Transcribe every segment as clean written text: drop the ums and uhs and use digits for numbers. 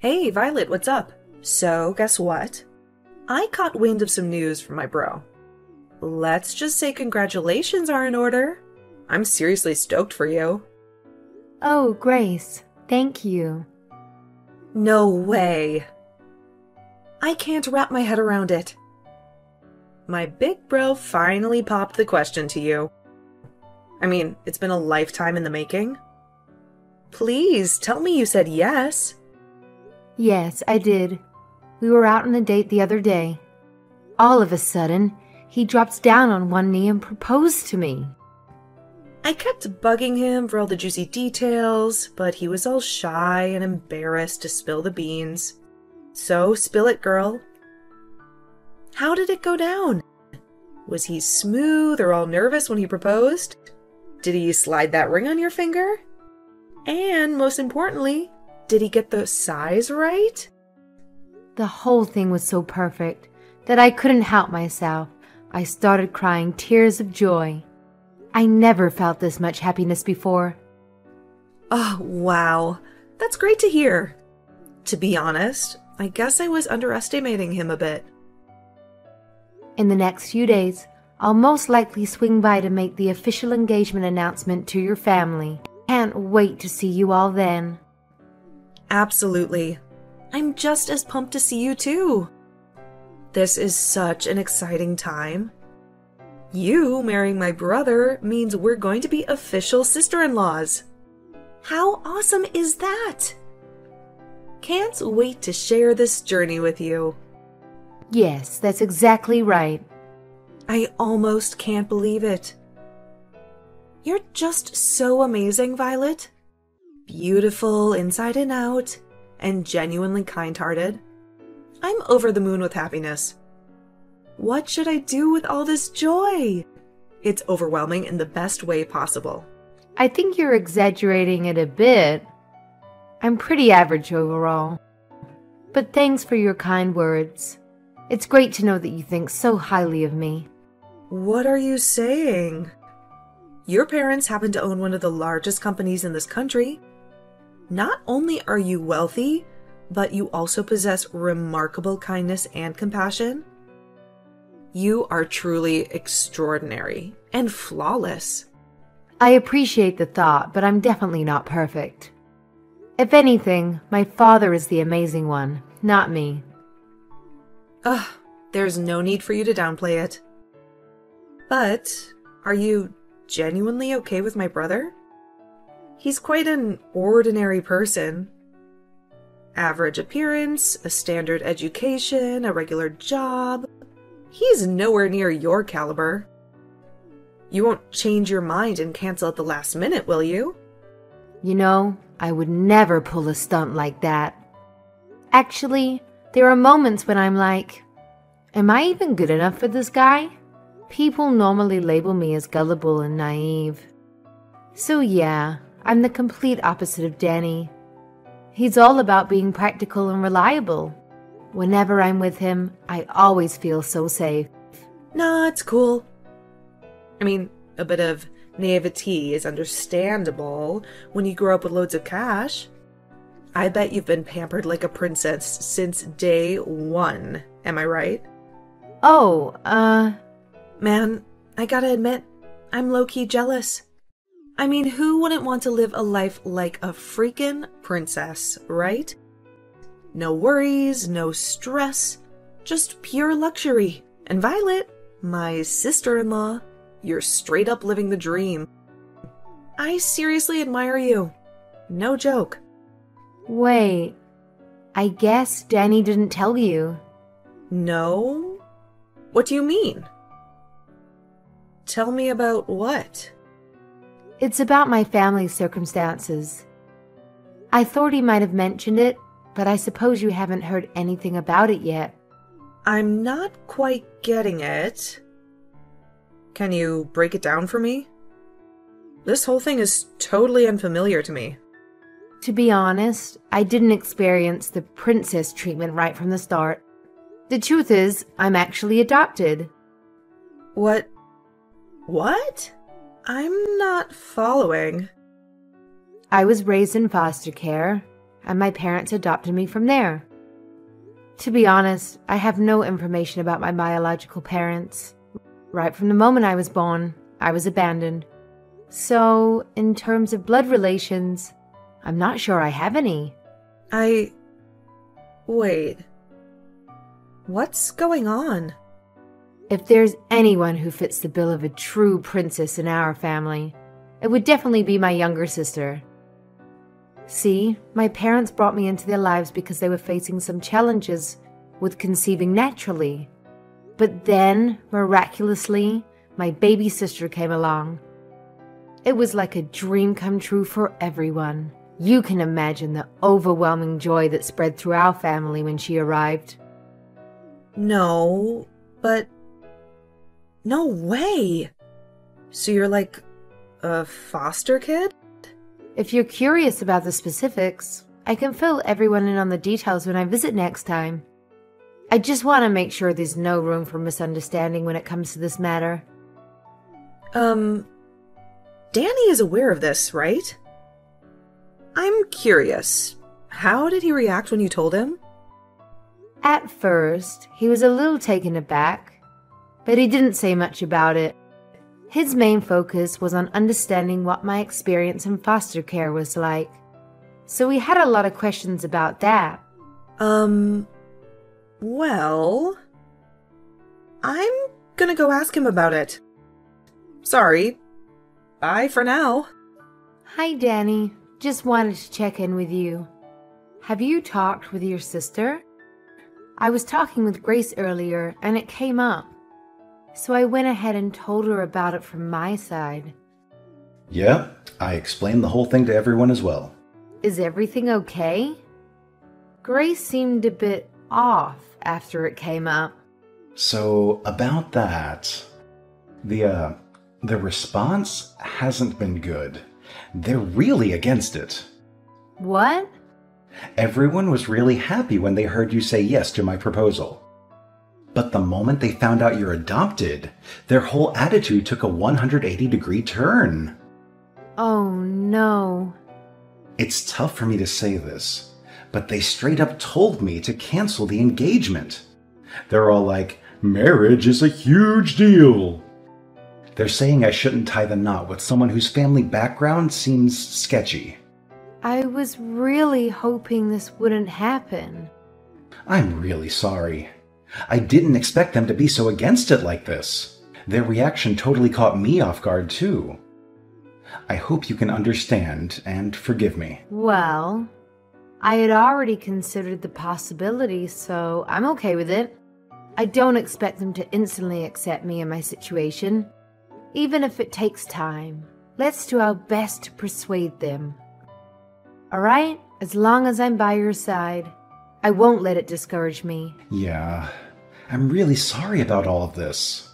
Hey, Violet, what's up? So, guess what? I caught wind of some news from my bro. Let's just say congratulations are in order. I'm seriously stoked for you. Oh, Grace, thank you. No way. I can't wrap my head around it. My big bro finally popped the question to you. I mean, it's been a lifetime in the making. Please, tell me you said yes. Yes, I did. We were out on a date the other day. All of a sudden, he drops down on one knee and proposed to me. I kept bugging him for all the juicy details, but he was all shy and embarrassed to spill the beans. So, spill it, girl. How did it go down? Was he smooth or all nervous when he proposed? Did he slide that ring on your finger? And most importantly, did he get the size right? The whole thing was so perfect that I couldn't help myself. I started crying tears of joy. I never felt this much happiness before. Oh, wow. That's great to hear. To be honest, I guess I was underestimating him a bit. In the next few days, I'll most likely swing by to make the official engagement announcement to your family. Can't wait to see you all then. Absolutely. I'm just as pumped to see you too. This is such an exciting time. You marrying my brother means we're going to be official sister-in-laws. How awesome is that? Can't wait to share this journey with you. Yes, that's exactly right. I almost can't believe it. You're just so amazing, Violet. Beautiful inside and out, and genuinely kind-hearted. I'm over the moon with happiness. What should I do with all this joy? It's overwhelming in the best way possible. I think you're exaggerating it a bit. I'm pretty average overall. But thanks for your kind words. It's great to know that you think so highly of me. What are you saying? Your parents happen to own one of the largest companies in this country. Not only are you wealthy, but you also possess remarkable kindness and compassion. You are truly extraordinary and flawless. I appreciate the thought, but I'm definitely not perfect. If anything, my father is the amazing one, not me. Ugh, there's no need for you to downplay it. But, are you genuinely okay with my brother? He's quite an ordinary person. Average appearance, a standard education, a regular job. He's nowhere near your caliber. You won't change your mind and cancel at the last minute, will you? You know, I would never pull a stunt like that. Actually, there are moments when I'm like, am I even good enough for this guy? People normally label me as gullible and naive. So yeah, I'm the complete opposite of Danny. He's all about being practical and reliable. Whenever I'm with him, I always feel so safe. Nah, it's cool. I mean, a bit of naivety is understandable when you grow up with loads of cash. I bet you've been pampered like a princess since day one. Am I right? Oh, Man, I gotta admit, I'm low-key jealous. I mean, who wouldn't want to live a life like a freaking princess, right? No worries, no stress, just pure luxury. And Violet, my sister-in-law, you're straight up living the dream. I seriously admire you. No joke. wait. I guess Danny didn't tell you. No? What do you mean? Tell me about what? It's about my family's circumstances. I thought he might have mentioned it, but I suppose you haven't heard anything about it yet. I'm not quite getting it. Can you break it down for me? This whole thing is totally unfamiliar to me. To be honest, I didn't experience the princess treatment right from the start. The truth is, I'm actually adopted. What? What? I'm not following. I was raised in foster care. and my parents adopted me from there. To be honest, I have no information about my biological parents. Right from the moment I was born, I was abandoned. So, in terms of blood relations, I'm not sure I have any. Wait. What's going on? If there's anyone who fits the bill of a true princess in our family, it would definitely be my younger sister. See, my parents brought me into their lives because they were facing some challenges with conceiving naturally. But then, miraculously, my baby sister came along. It was like a dream come true for everyone. You can imagine the overwhelming joy that spread through our family when she arrived. No, but... No way! So you're like a foster kid? If you're curious about the specifics, I can fill everyone in on the details when I visit next time. I just want to make sure there's no room for misunderstanding when it comes to this matter. Danny is aware of this, right? I'm curious. How did he react when you told him? At first, he was a little taken aback, but he didn't say much about it. His main focus was on understanding what my experience in foster care was like. So we had a lot of questions about that. Well... I'm gonna go ask him about it. Sorry. Bye for now. Hi, Danny. Just wanted to check in with you. Have you talked with your sister? I was talking with Grace earlier, and it came up. So I went ahead and told her about it from my side. Yeah, I explained the whole thing to everyone as well. Is everything okay? Grace seemed a bit off after it came up. So, about that, the response hasn't been good. They're really against it. What? Everyone was really happy when they heard you say yes to my proposal. But the moment they found out you're adopted, their whole attitude took a 180-degree turn. Oh, no. It's tough for me to say this, but they straight up told me to cancel the engagement. They're all like, marriage is a huge deal. They're saying I shouldn't tie the knot with someone whose family background seems sketchy. I was really hoping this wouldn't happen. I'm really sorry. I didn't expect them to be so against it like this. Their reaction totally caught me off guard too. I hope you can understand and forgive me. Well, I had already considered the possibility, so I'm okay with it. I don't expect them to instantly accept me in my situation, even if it takes time. Let's do our best to persuade them. Alright? As long as I'm by your side, I won't let it discourage me. Yeah, I'm really sorry about all of this.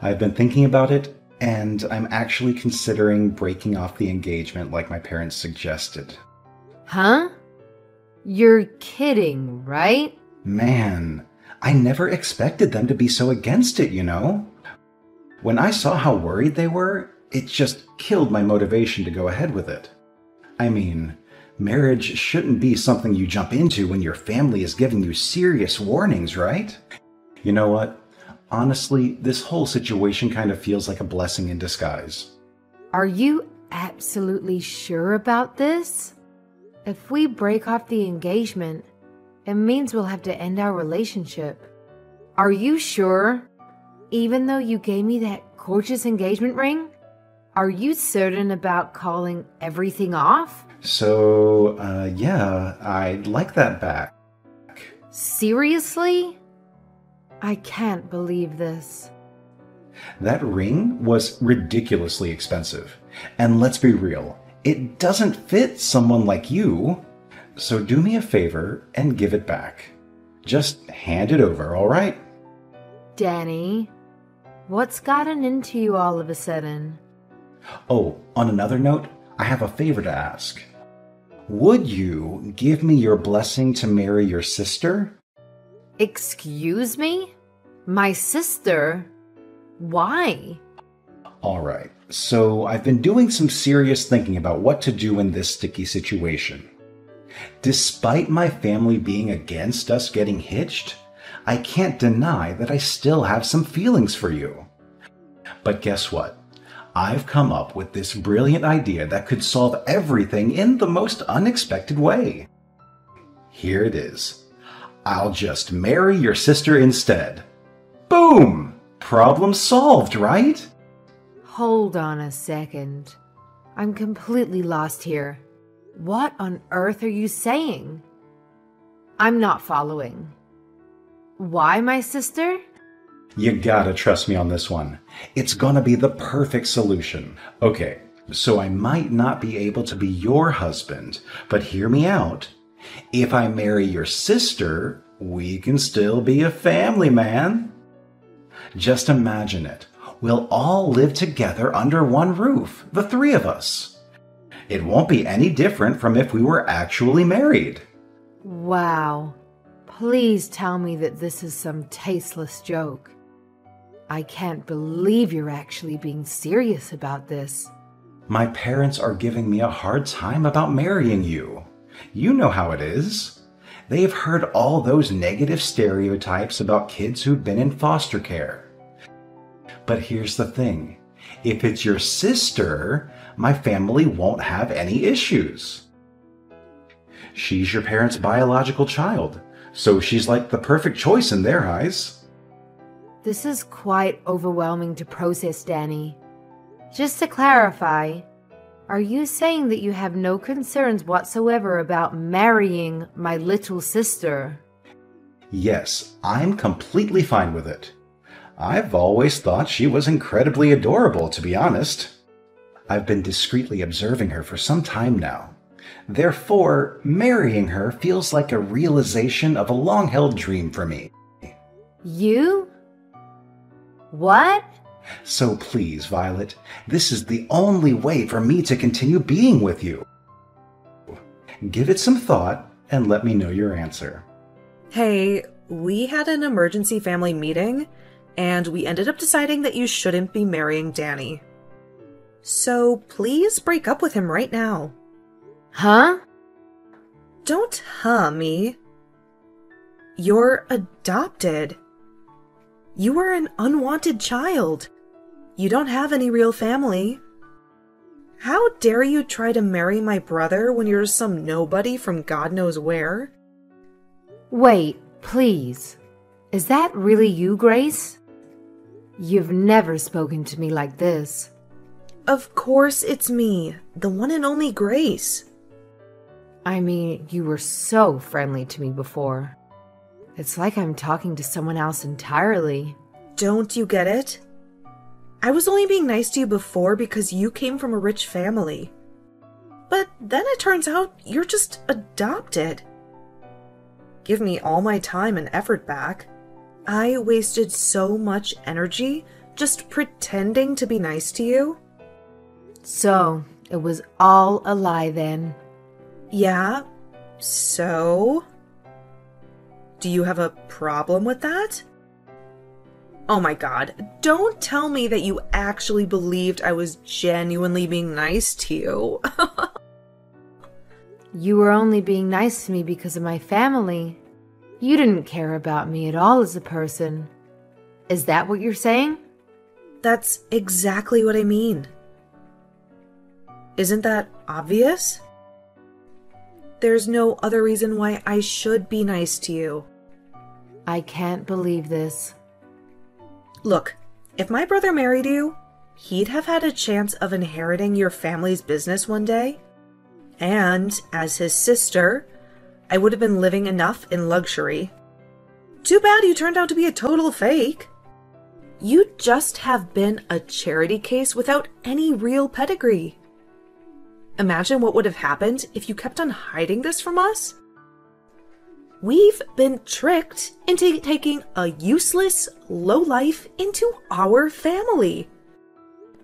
I've been thinking about it, and I'm actually considering breaking off the engagement like my parents suggested. Huh? You're kidding, right? Man, I never expected them to be so against it, you know? When I saw how worried they were, it just killed my motivation to go ahead with it. I mean, marriage shouldn't be something you jump into when your family is giving you serious warnings, right? You know what? Honestly, this whole situation kind of feels like a blessing in disguise. Are you absolutely sure about this? If we break off the engagement, it means we'll have to end our relationship. Are you sure? Even though you gave me that gorgeous engagement ring? Are you certain about calling everything off? So, yeah, I'd like that back. Seriously? I can't believe this. That ring was ridiculously expensive. And let's be real, it doesn't fit someone like you. So do me a favor and give it back. Just hand it over, all right? Danny, what's gotten into you all of a sudden? Oh, on another note, I have a favor to ask. Would you give me your blessing to marry your sister? Excuse me? My sister? Why? All right, so I've been doing some serious thinking about what to do in this sticky situation. Despite my family being against us getting hitched, I can't deny that I still have some feelings for you. But guess what? I've come up with this brilliant idea that could solve everything in the most unexpected way. Here it is. I'll just marry your sister instead. Boom! Problem solved, right? Hold on a second. I'm completely lost here. What on earth are you saying? I'm not following. Why my sister? You gotta trust me on this one. It's gonna be the perfect solution. Okay, so I might not be able to be your husband, but hear me out. If I marry your sister, we can still be a family, man. Just imagine it. We'll all live together under one roof, the three of us. It won't be any different from if we were actually married. Wow. Please tell me that this is some tasteless joke. I can't believe you're actually being serious about this. My parents are giving me a hard time about marrying you. You know how it is. They've heard all those negative stereotypes about kids who've been in foster care. But here's the thing. If it's your sister, my family won't have any issues. She's your parents' biological child, so she's like the perfect choice in their eyes. This is quite overwhelming to process, Danny. Just to clarify, are you saying that you have no concerns whatsoever about marrying my little sister? Yes, I'm completely fine with it. I've always thought she was incredibly adorable, to be honest. I've been discreetly observing her for some time now. Therefore, marrying her feels like a realization of a long-held dream for me. You? What? So please, Violet, this is the only way for me to continue being with you. Give it some thought and let me know your answer. Hey, we had an emergency family meeting, and we ended up deciding that you shouldn't be marrying Danny. So please break up with him right now. Huh? Don't me. You're adopted. You are an unwanted child. You don't have any real family. How dare you try to marry my brother when you're some nobody from God knows where? Wait, please. Is that really you, Grace? You've never spoken to me like this. Of course it's me, the one and only Grace. I mean, you were so friendly to me before. It's like I'm talking to someone else entirely. Don't you get it? I was only being nice to you before because you came from a rich family. But then it turns out you're just adopted. Give me all my time and effort back. I wasted so much energy just pretending to be nice to you. So, it was all a lie then. Yeah, so? Do you have a problem with that? Oh my god, don't tell me that you actually believed I was genuinely being nice to you. You were only being nice to me because of my family. You didn't care about me at all as a person. Is that what you're saying? That's exactly what I mean. Isn't that obvious? There's no other reason why I should be nice to you. I can't believe this. Look, if my brother married you, he'd have had a chance of inheriting your family's business one day. And, as his sister, I would have been living enough in luxury. Too bad you turned out to be a total fake. You'd just have been a charity case without any real pedigree. Imagine what would have happened if you kept on hiding this from us. We've been tricked into taking a useless lowlife into our family.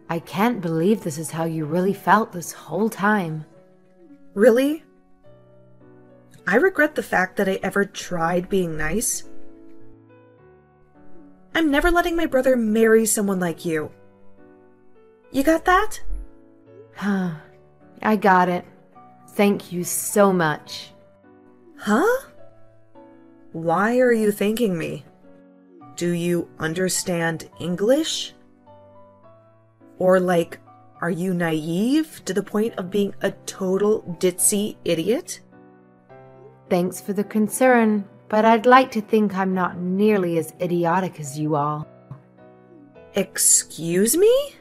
I can't believe this is how you really felt this whole time. Really? I regret the fact that I ever tried being nice. I'm never letting my brother marry someone like you. You got that? I got it. Thank you so much. Huh? Why are you thanking me? Do you understand English? Or like, are you naive to the point of being a total ditzy idiot? Thanks for the concern, but I'd like to think I'm not nearly as idiotic as you all. Excuse me?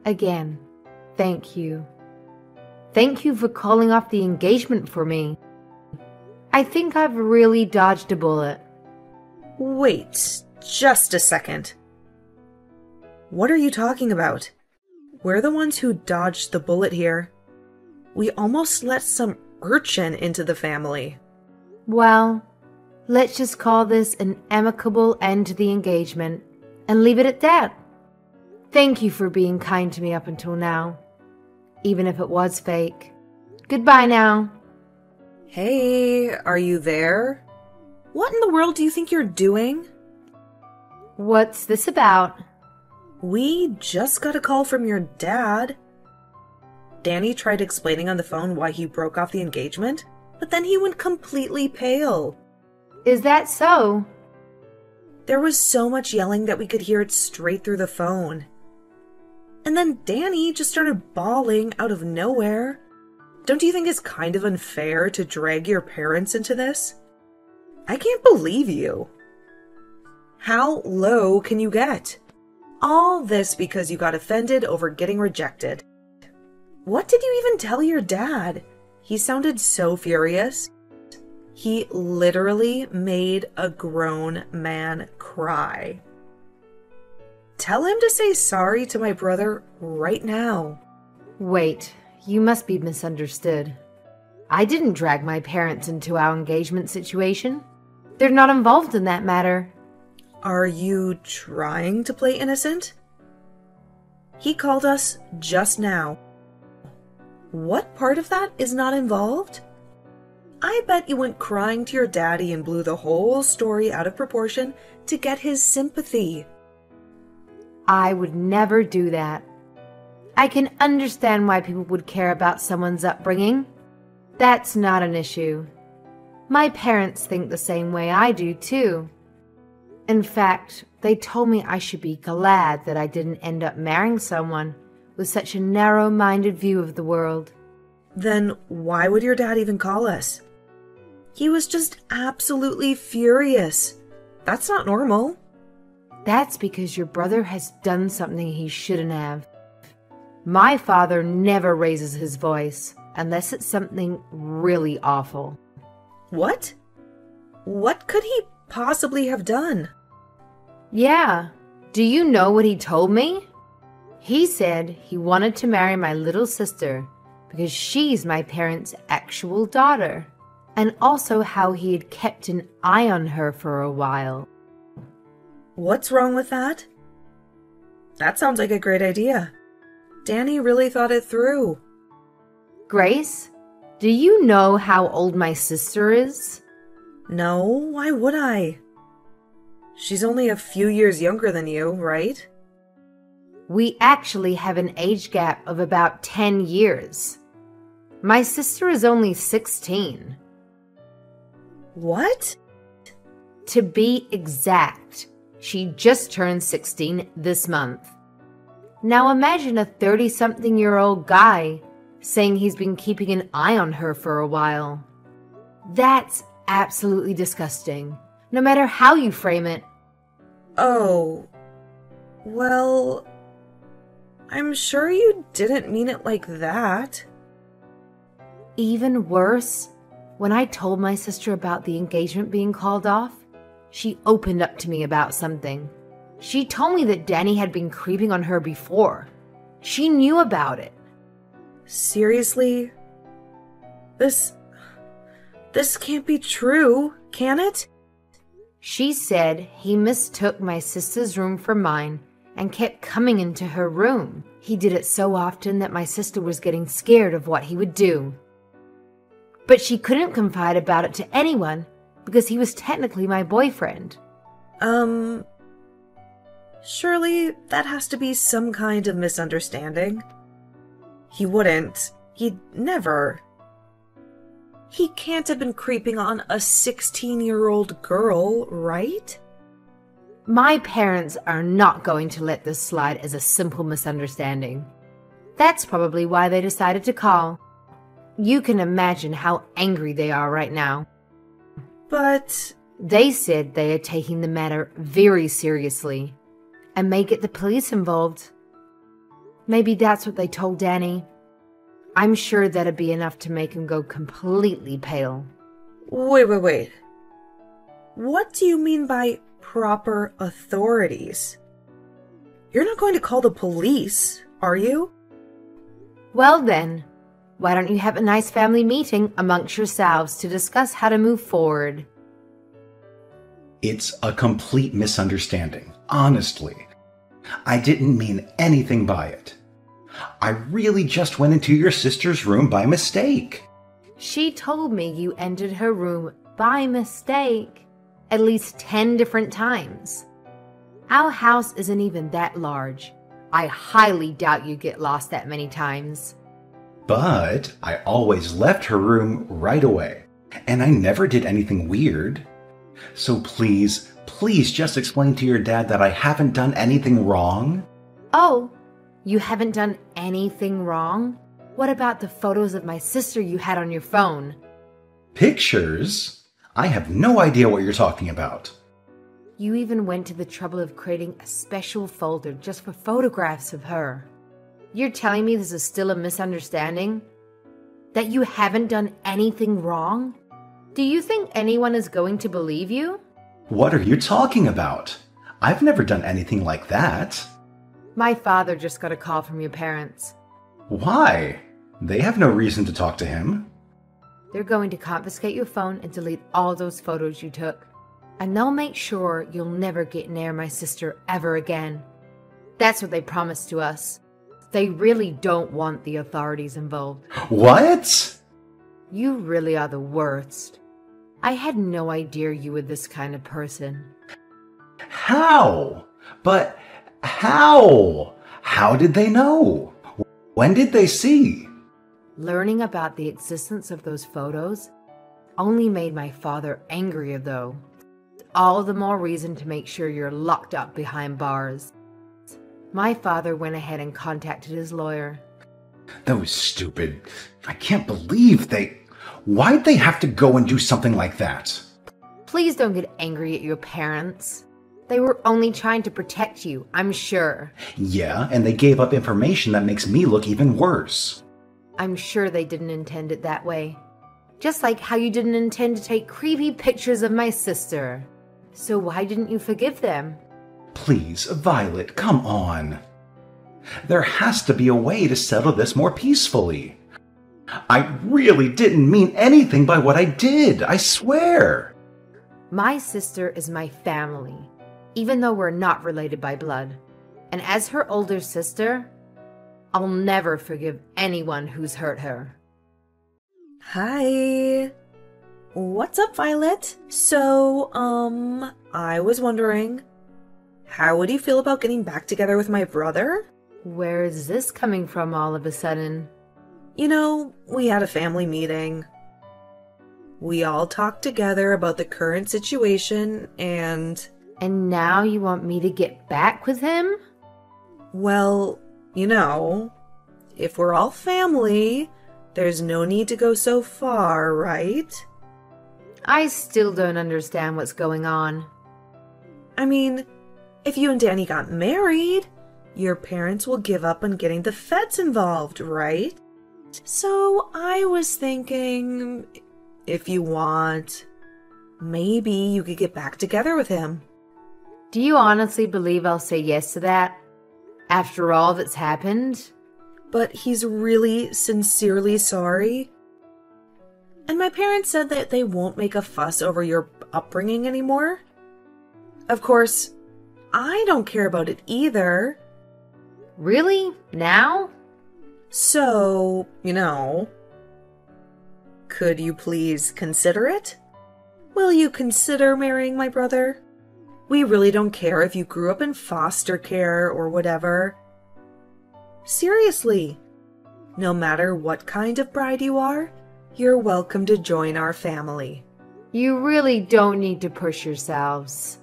Again, thank you. Thank you for calling off the engagement for me. I think I've really dodged a bullet. Wait, just a second. What are you talking about? We're the ones who dodged the bullet here. We almost let some urchin into the family. Well, let's just call this an amicable end to the engagement and leave it at that. Thank you for being kind to me up until now, even if it was fake. Goodbye now. Hey, are you there? What in the world do you think you're doing? What's this about? We just got a call from your dad. Danny tried explaining on the phone why he broke off the engagement, but then he went completely pale. Is that so? There was so much yelling that we could hear it straight through the phone. And then Danny just started bawling out of nowhere. Don't you think it's kind of unfair to drag your parents into this? I can't believe you. How low can you get? All this because you got offended over getting rejected. What did you even tell your dad? He sounded so furious. He literally made a grown man cry. Tell him to say sorry to my brother right now. Wait, you must be misunderstood. I didn't drag my parents into our engagement situation. They're not involved in that matter. Are you trying to play innocent? He called us just now. What part of that is not involved? I bet you went crying to your daddy and blew the whole story out of proportion to get his sympathy. I would never do that. I can understand why people would care about someone's upbringing. That's not an issue. My parents think the same way I do, too. In fact, they told me I should be glad that I didn't end up marrying someone with such a narrow-minded view of the world. Then why would your dad even call us? He was just absolutely furious. That's not normal. That's because your brother has done something he shouldn't have. My father never raises his voice unless it's something really awful. What? What could he possibly have done? Yeah. Do you know what he told me? He said he wanted to marry my little sister because she's my parents' actual daughter, and also how he had kept an eye on her for a while. What's wrong with that? That sounds like a great idea. Danny really thought it through. Grace, do you know how old my sister is? No, why would I? She's only a few years younger than you, right? We actually have an age gap of about 10 years. My sister is only 16. What? To be exact, she just turned 16 this month. Now imagine a 30-something-year-old guy saying he's been keeping an eye on her for a while. That's absolutely disgusting, no matter how you frame it. Oh, well, I'm sure you didn't mean it like that. Even worse, when I told my sister about the engagement being called off, she opened up to me about something. She told me that Danny had been creeping on her before. She knew about it. Seriously? This can't be true, can it? She said he mistook my sister's room for mine and kept coming into her room. He did it so often that my sister was getting scared of what he would do. But she couldn't confide about it to anyone because he was technically my boyfriend. Surely that has to be some kind of misunderstanding. He wouldn't. He'd never. He can't have been creeping on a 16-year-old girl, right? My parents are not going to let this slide as a simple misunderstanding. That's probably why they decided to call. You can imagine how angry they are right now. But They said they are taking the matter very seriously and may get the police involved. Maybe that's what they told Danny. I'm sure that'd be enough to make him go completely pale. wait. What do you mean by proper authorities? You're not going to call the police, are you? Well then, why don't you have a nice family meeting amongst yourselves to discuss how to move forward? It's a complete misunderstanding, honestly. I didn't mean anything by it. I really just went into your sister's room by mistake. She told me you entered her room by mistake at least 10 different times. Our house isn't even that large. I highly doubt you get lost that many times. But I always left her room right away, and I never did anything weird. So please just explain to your dad that I haven't done anything wrong. Oh, you haven't done anything wrong? What about the photos of my sister you had on your phone? Pictures? I have no idea what you're talking about. You even went to the trouble of creating a special folder just for photographs of her. You're telling me this is still a misunderstanding? That you haven't done anything wrong? Do you think anyone is going to believe you? What are you talking about? I've never done anything like that. My father just got a call from your parents. Why? They have no reason to talk to him. They're going to confiscate your phone and delete all those photos you took. And they'll make sure you'll never get near my sister ever again. That's what they promised to us. They really don't want the authorities involved. What? You really are the worst. I had no idea you were this kind of person. How? But how? How did they know? When did they see? Learning about the existence of those photos only made my father angrier, though. All the more reason to make sure you're locked up behind bars. My father went ahead and contacted his lawyer. That was stupid. I can't believe Why'd they have to go and do something like that? Please don't get angry at your parents. They were only trying to protect you, I'm sure. Yeah, and they gave up information that makes me look even worse. I'm sure they didn't intend it that way. Just like how you didn't intend to take creepy pictures of my sister. So why didn't you forgive them? Please, Violet, come on. There has to be a way to settle this more peacefully. I really didn't mean anything by what I did, I swear. My sister is my family, even though we're not related by blood. And as her older sister, I'll never forgive anyone who's hurt her. Hi. What's up, Violet? So, I was wondering, how would you feel about getting back together with my brother? Where is this coming from all of a sudden? You know, we had a family meeting. We all talked together about the current situation and... And now you want me to get back with him? Well, you know, if we're all family, there's no need to go so far, right? I still don't understand what's going on. I mean, if you and Danny got married, your parents will give up on getting the feds involved, right? So I was thinking, if you want, maybe you could get back together with him. Do you honestly believe I'll say yes to that? After all that's happened? But he's really sincerely sorry. And my parents said that they won't make a fuss over your upbringing anymore. Of course, I don't care about it either. Really? Now? So, you know, could you please consider it? Will you consider marrying my brother? We really don't care if you grew up in foster care or whatever. Seriously, no matter what kind of bride you are, You're welcome to join our family. You really don't need to push yourselves.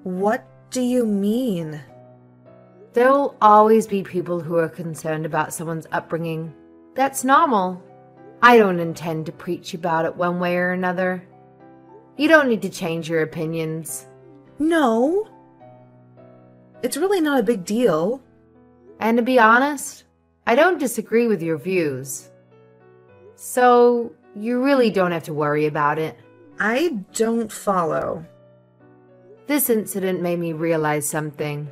What do you mean? There will always be people who are concerned about someone's upbringing. That's normal. I don't intend to preach about it one way or another. You don't need to change your opinions. No. It's really not a big deal. And to be honest, I don't disagree with your views. So, you really don't have to worry about it. I don't follow. This incident made me realize something.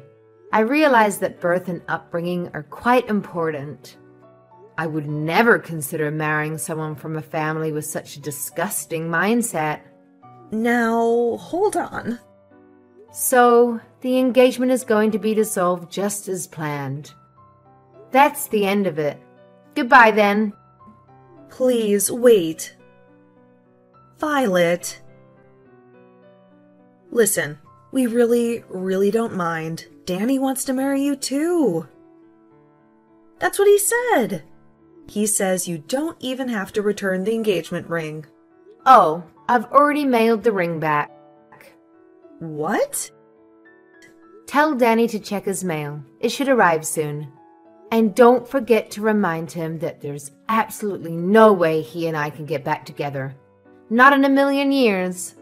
I realized that birth and upbringing are quite important. I would never consider marrying someone from a family with such a disgusting mindset. Now, hold on. So, the engagement is going to be dissolved just as planned. That's the end of it. Goodbye then. Please, wait. Violet. Listen, we really don't mind. Danny wants to marry you too. That's what he said. He says you don't even have to return the engagement ring. Oh, I've already mailed the ring back. What? Tell Danny to check his mail. It should arrive soon. And don't forget to remind him that there's absolutely no way he and I can get back together. Not in a million years.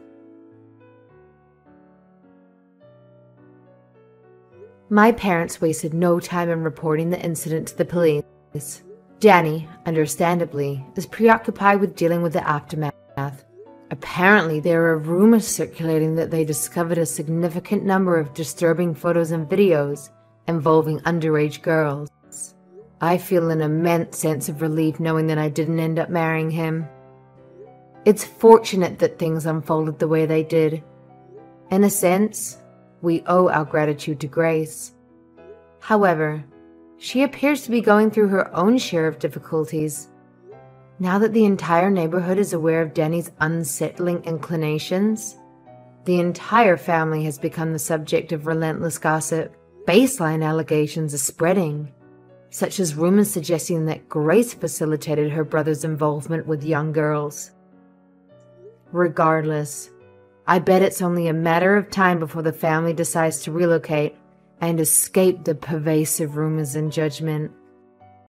My parents wasted no time in reporting the incident to the police. Danny, understandably, is preoccupied with dealing with the aftermath. Apparently, there are rumors circulating that they discovered a significant number of disturbing photos and videos involving underage girls. I feel an immense sense of relief knowing that I didn't end up marrying him. It's fortunate that things unfolded the way they did. In a sense, we owe our gratitude to Grace. However, she appears to be going through her own share of difficulties. Now that the entire neighborhood is aware of Danny's unsettling inclinations, the entire family has become the subject of relentless gossip. Baseline allegations are spreading, such as rumors suggesting that Grace facilitated her brother's involvement with young girls. Regardless, I bet it's only a matter of time before the family decides to relocate and escape the pervasive rumors and judgment.